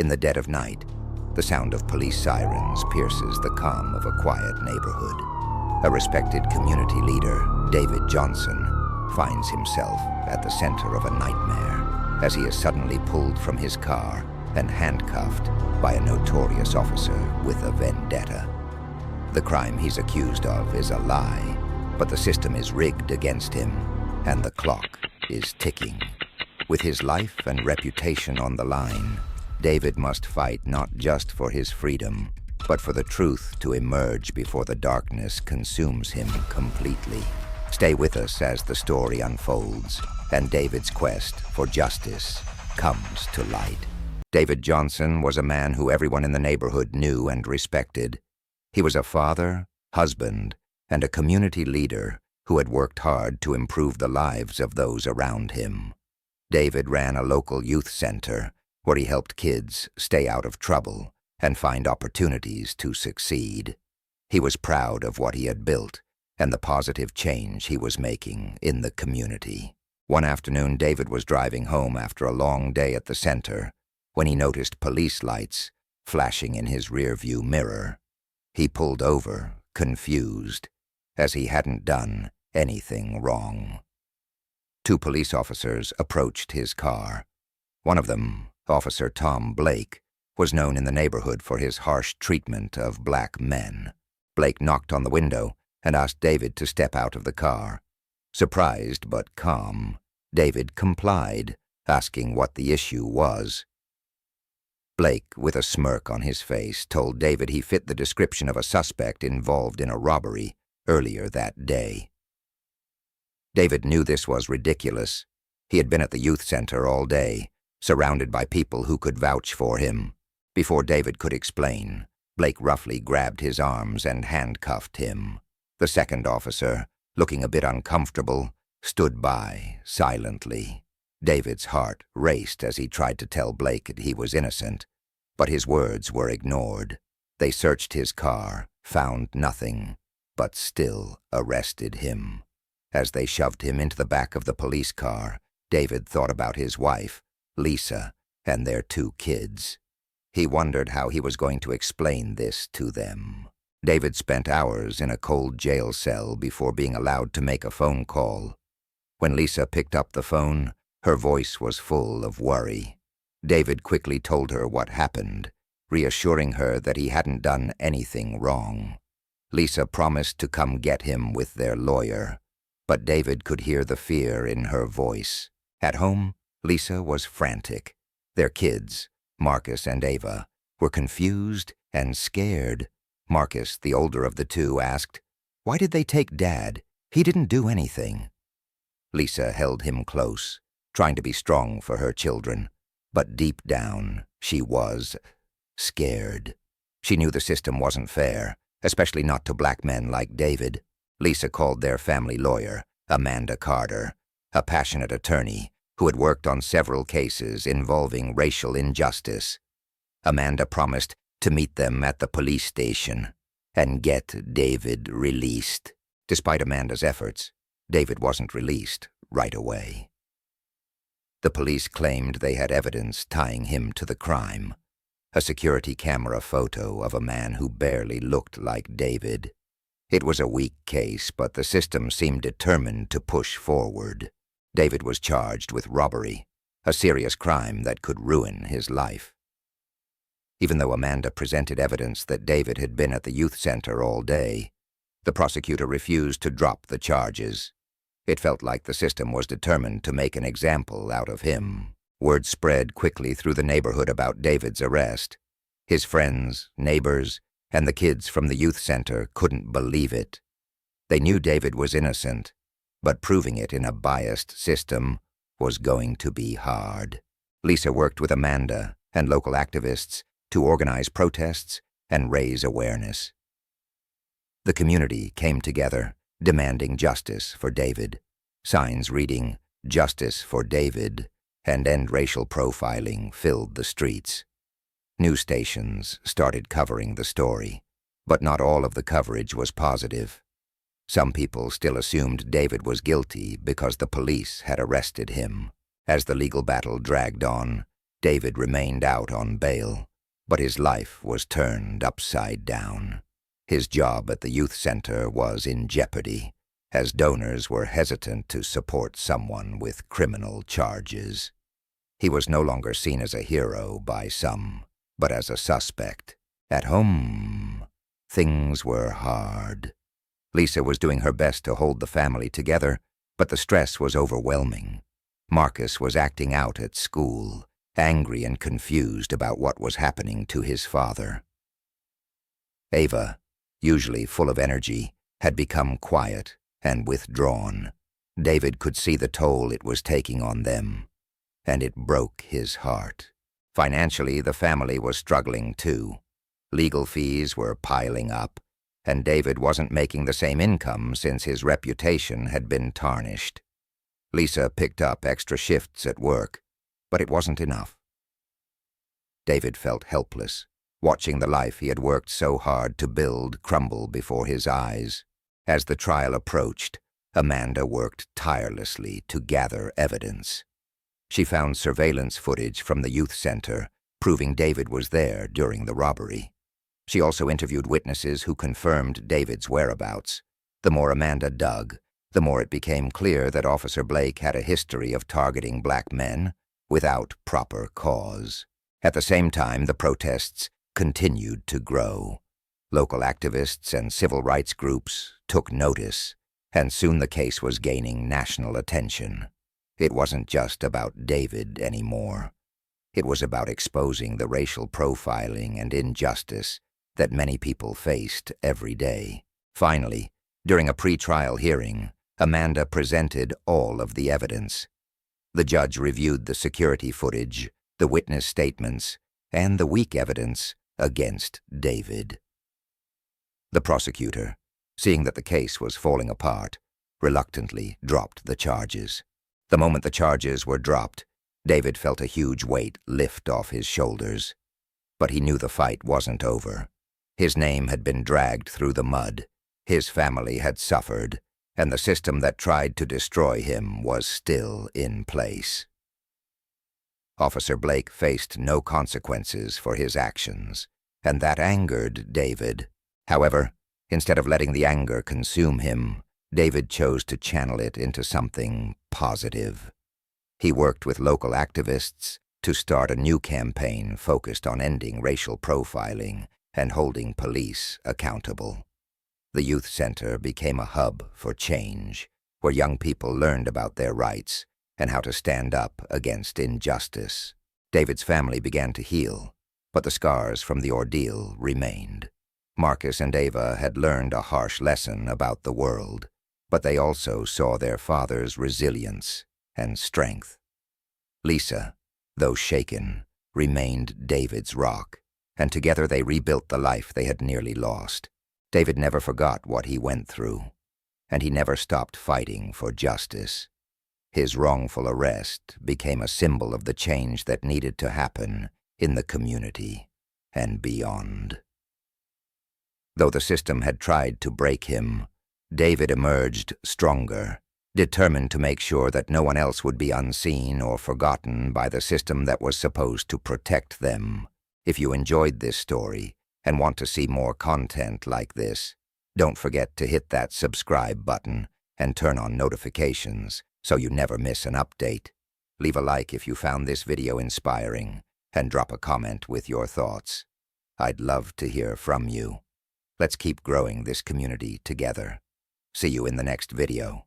In the dead of night, the sound of police sirens pierces the calm of a quiet neighborhood. A respected community leader, David Johnson, finds himself at the center of a nightmare as he is suddenly pulled from his car and handcuffed by a notorious officer with a vendetta. The crime he's accused of is a lie, but the system is rigged against him, and the clock is ticking. With his life and reputation on the line, David must fight not just for his freedom, but for the truth to emerge before the darkness consumes him completely. Stay with us as the story unfolds, and David's quest for justice comes to light. David Johnson was a man who everyone in the neighborhood knew and respected. He was a father, husband, and a community leader who had worked hard to improve the lives of those around him. David ran a local youth center where he helped kids stay out of trouble and find opportunities to succeed. He was proud of what he had built and the positive change he was making in the community. One afternoon, David was driving home after a long day at the center when he noticed police lights flashing in his rearview mirror. He pulled over, confused, as he hadn't done anything wrong. Two police officers approached his car. One of them, Officer Tom Blake, was known in the neighborhood for his harsh treatment of black men. Blake knocked on the window and asked David to step out of the car. Surprised but calm, David complied, asking what the issue was. Blake, with a smirk on his face, told David he fit the description of a suspect involved in a robbery earlier that day. David knew this was ridiculous. He had been at the youth center all day, surrounded by people who could vouch for him. Before David could explain, Blake roughly grabbed his arms and handcuffed him. The second officer, looking a bit uncomfortable, stood by silently. David's heart raced as he tried to tell Blake that he was innocent, but his words were ignored. They searched his car, found nothing, but still arrested him. As they shoved him into the back of the police car, David thought about his wife, Lisa, and their two kids. He wondered how he was going to explain this to them. David spent hours in a cold jail cell before being allowed to make a phone call. When Lisa picked up the phone, her voice was full of worry. David quickly told her what happened, reassuring her that he hadn't done anything wrong. Lisa promised to come get him with their lawyer, but David could hear the fear in her voice. At home, Lisa was frantic. Their kids, Marcus and Ava, were confused and scared. Marcus, the older of the two, asked, "Why did they take Dad? He didn't do anything." Lisa held him close, trying to be strong for her children, but deep down, she was scared. She knew the system wasn't fair, especially not to black men like David. Lisa called their family lawyer, Amanda Carter, a passionate attorney who had worked on several cases involving racial injustice. Amanda promised to meet them at the police station and get David released. Despite Amanda's efforts, David wasn't released right away. The police claimed they had evidence tying him to the crime, a security camera photo of a man who barely looked like David. It was a weak case, but the system seemed determined to push forward. David was charged with robbery, a serious crime that could ruin his life. Even though Amanda presented evidence that David had been at the youth center all day, the prosecutor refused to drop the charges. It felt like the system was determined to make an example out of him. Word spread quickly through the neighborhood about David's arrest. His friends, neighbors, and the kids from the youth center couldn't believe it. They knew David was innocent, but proving it in a biased system was going to be hard. Lisa worked with Amanda and local activists to organize protests and raise awareness. The community came together, demanding justice for David. Signs reading, "Justice for David," and "End Racial Profiling" filled the streets. News stations started covering the story, but not all of the coverage was positive. Some people still assumed David was guilty because the police had arrested him. As the legal battle dragged on, David remained out on bail, but his life was turned upside down. His job at the youth center was in jeopardy, as donors were hesitant to support someone with criminal charges. He was no longer seen as a hero by some, but as a suspect. At home, things were hard. Lisa was doing her best to hold the family together, but the stress was overwhelming. Marcus was acting out at school, angry and confused about what was happening to his father. Ava, usually full of energy, had become quiet and withdrawn. David could see the toll it was taking on them, and it broke his heart. Financially, the family was struggling too. Legal fees were piling up, and David wasn't making the same income since his reputation had been tarnished. Lisa picked up extra shifts at work, but it wasn't enough. David felt helpless, watching the life he had worked so hard to build crumble before his eyes. As the trial approached, Amanda worked tirelessly to gather evidence. She found surveillance footage from the youth center, proving David was there during the robbery. She also interviewed witnesses who confirmed David's whereabouts. The more Amanda dug, the more it became clear that Officer Blake had a history of targeting black men without proper cause. At the same time, the protests continued to grow. Local activists and civil rights groups took notice, and soon the case was gaining national attention. It wasn't just about David anymore. It was about exposing the racial profiling and injustice that many people faced every day. Finally, during a pre-trial hearing, Amanda presented all of the evidence. The judge reviewed the security footage, the witness statements, and the weak evidence against David. The prosecutor, seeing that the case was falling apart, reluctantly dropped the charges. The moment the charges were dropped, David felt a huge weight lift off his shoulders. But he knew the fight wasn't over. His name had been dragged through the mud, his family had suffered, and the system that tried to destroy him was still in place. Officer Blake faced no consequences for his actions, and that angered David. However, instead of letting the anger consume him, David chose to channel it into something positive. He worked with local activists to start a new campaign focused on ending racial profiling and holding police accountable. The youth center became a hub for change, where young people learned about their rights and how to stand up against injustice. David's family began to heal, but the scars from the ordeal remained. Marcus and Ava had learned a harsh lesson about the world, but they also saw their father's resilience and strength. Lisa, though shaken, remained David's rock, and together they rebuilt the life they had nearly lost. David never forgot what he went through, and he never stopped fighting for justice. His wrongful arrest became a symbol of the change that needed to happen in the community and beyond. Though the system had tried to break him, David emerged stronger, determined to make sure that no one else would be unseen or forgotten by the system that was supposed to protect them. If you enjoyed this story and want to see more content like this, don't forget to hit that subscribe button and turn on notifications so you never miss an update. Leave a like if you found this video inspiring, and drop a comment with your thoughts. I'd love to hear from you. Let's keep growing this community together. See you in the next video.